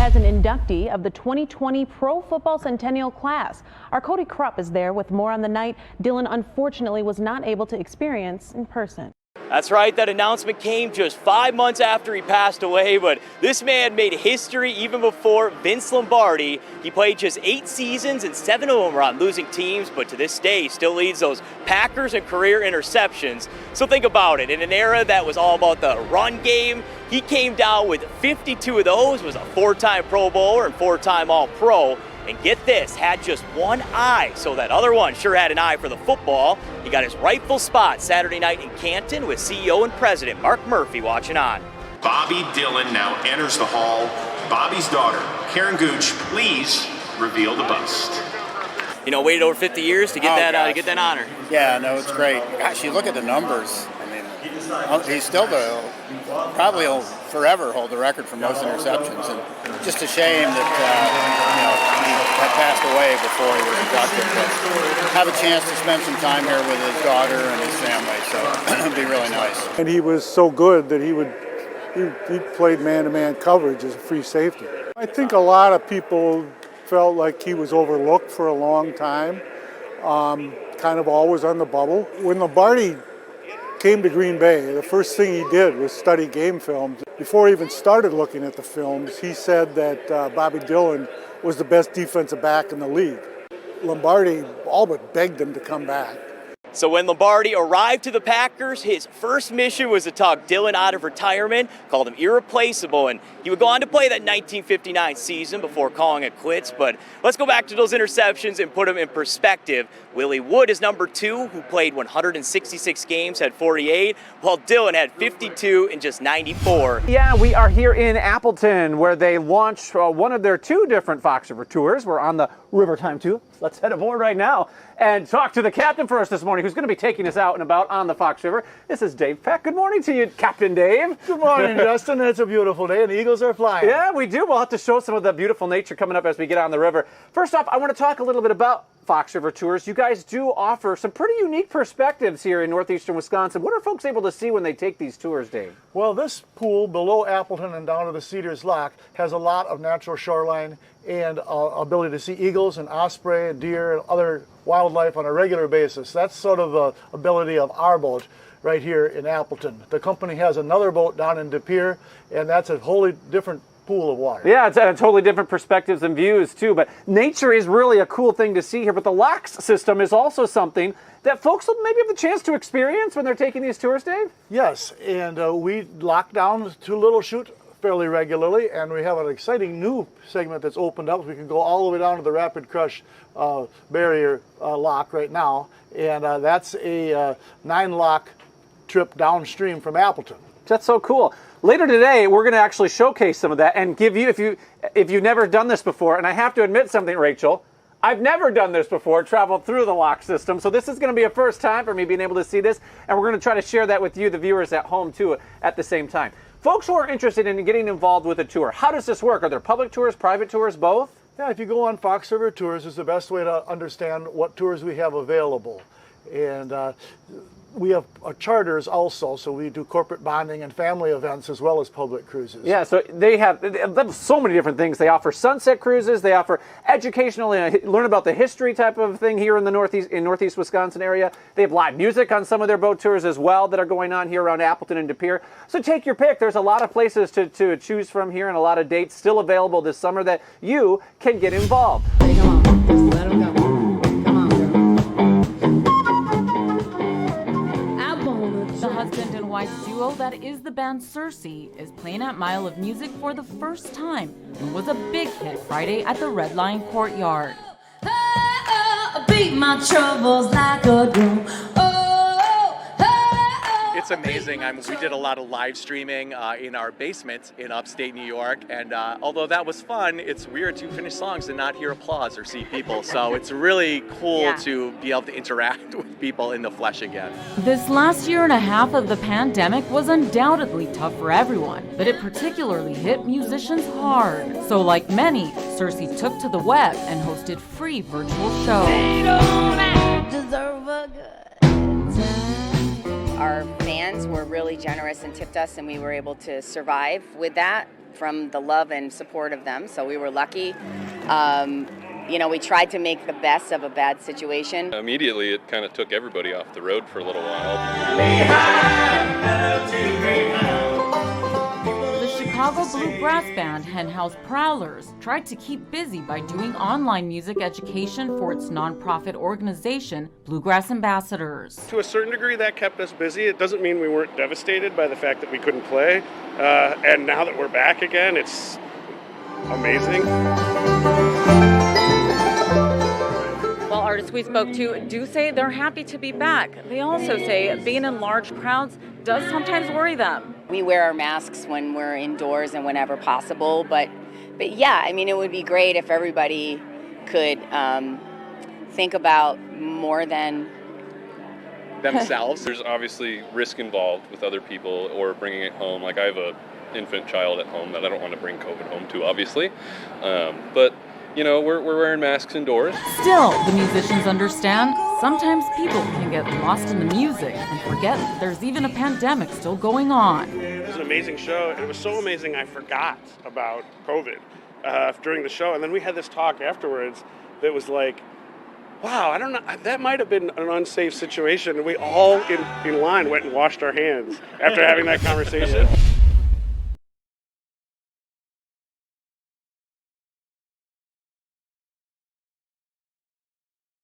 as an inductee of the 2020 Pro Football Centennial class. Our Cody Krupp is there with more on the night Dillon unfortunately was not able to experience in person. That's right, that announcement came just 5 months after he passed away, but this man made history even before Vince Lombardi. He played just 8 seasons and 7 of them were on losing teams, but to this day still leads those Packers in career interceptions. So think about it, in an era that was all about the run game, he came down with 52 of those, was a 4-time Pro Bowler and 4-time All-Pro. And get this, had just one eye, so that other one sure had an eye for the football. He got his rightful spot Saturday night in Canton with CEO and President Mark Murphy watching on. Bobby Dillon now enters the hall. Bobby's daughter, Karen Gooch, please reveal the bust. You know, waited over 50 years to get that honor. Yeah, no, it's great. Gosh, you look at the numbers. I mean, he's still probably will forever hold the record for most interceptions, and just a shame that he had passed away before he was inducted. But have a chance to spend some time here with his daughter and his family, so it'd be really nice. And he was so good that he played man-to-man coverage as a free safety. I think a lot of people felt like he was overlooked for a long time, kind of always on the bubble. When Lombardi came to Green Bay, the first thing he did was study game films. Before he even started looking at the films, he said that Bobby Dillon was the best defensive back in the league. Lombardi all but begged him to come back. So when Lombardi arrived to the Packers, his first mission was to talk Dillon out of retirement, called him irreplaceable, and he would go on to play that 1959 season before calling it quits. But let's go back to those interceptions and put them in perspective. Willie Wood is number 2, who played 166 games, had 48, while Dillon had 52 in just 94. Yeah, we are here in Appleton, where they launched one of their 2 different Fox River tours. We're on the River Time 2. Let's head aboard right now and talk to the captain for us this morning, who's going to be taking us out and about on the Fox River. This is Dave Peck. Good morning to you, Captain Dave. Good morning, Justin. It's a beautiful day, and the Eagles are flying. Yeah, we do. We'll have to show some of the beautiful nature coming up as we get on the river. First off, I want to talk a little bit about Fox River Tours. You guys do offer some pretty unique perspectives here in northeastern Wisconsin. What are folks able to see when they take these tours, Dave? Well, this pool below Appleton and down to the Cedars Lock has a lot of natural shoreline and ability to see eagles and osprey and deer and other wildlife on a regular basis. That's sort of the ability of our boat right here in Appleton. The company has another boat down in De Pere, and that's a wholly different pool of water. Yeah, it's totally different perspectives and views too, but nature is really a cool thing to see here. But the locks system is also something that folks will maybe have the chance to experience when they're taking these tours, Dave? Yes, and we lock down to Little Chute fairly regularly, and we have an exciting new segment that's opened up. We can go all the way down to the Rapid Crush barrier lock right now, and that's a 9-lock trip downstream from Appleton. That's so cool. Later today, we're going to actually showcase some of that and give you, if you've never done this before, and I have to admit something, Rachel, I've never done this before, traveled through the lock system, so this is going to be a first time for me being able to see this, and we're going to try to share that with you, the viewers at home, too, at the same time. Folks who are interested in getting involved with a tour, how does this work? Are there public tours, private tours, both? Yeah, if you go on Fox River Tours, is the best way to understand what tours we have available. And we have charters also, so we do corporate bonding and family events as well as public cruises. Yeah, so they have so many different things. They offer sunset cruises, they offer educational, learn about the history type of thing here in the northeast Wisconsin area. They have live music on some of their boat tours as well that are going on here around Appleton and De Pere. So take your pick. There's a lot of places to choose from here and a lot of dates still available this summer that you can get involved. Come on, just let 'em go. The husband and wife duo that is the band Circe is playing at Mile of Music for the first time and was a big hit Friday at the Red Line Courtyard. Beat my troubles like a drum. It's amazing. We did a lot of live streaming in our basement in upstate New York, and although that was fun, it's weird to finish songs and not hear applause or see people. So it's really cool to be able to interact with people in the flesh again. This last year and a half of the pandemic was undoubtedly tough for everyone, but it particularly hit musicians hard. So like many, Circe took to the web and hosted free virtual shows. They don't deserve a good time. Our fans were really generous and tipped us, and we were able to survive with that. from the love and support of them, so we were lucky. We tried to make the best of a bad situation. Immediately, it kind of took everybody off the road for a little while. The Chicago Bluegrass band Henhouse Prowlers tried to keep busy by doing online music education for its nonprofit organization, Bluegrass Ambassadors. To a certain degree, that kept us busy. It doesn't mean we weren't devastated by the fact that we couldn't play. And now that we're back again, it's amazing. While artists we spoke to do say they're happy to be back, they also say being in large crowds does sometimes worry them. We wear our masks when we're indoors and whenever possible, but yeah, I mean, it would be great if everybody could think about more than themselves. There's obviously risk involved with other people or bringing it home. Like I have an infant child at home that I don't want to bring COVID home to, obviously. But we're wearing masks indoors. Still, the musicians understand sometimes people can get lost in the music and forget that there's even a pandemic still going on. It was an amazing show, and it was so amazing I forgot about COVID during the show. And then we had this talk afterwards that was like, wow, I don't know, that might have been an unsafe situation. And we all in line went and washed our hands after having that conversation.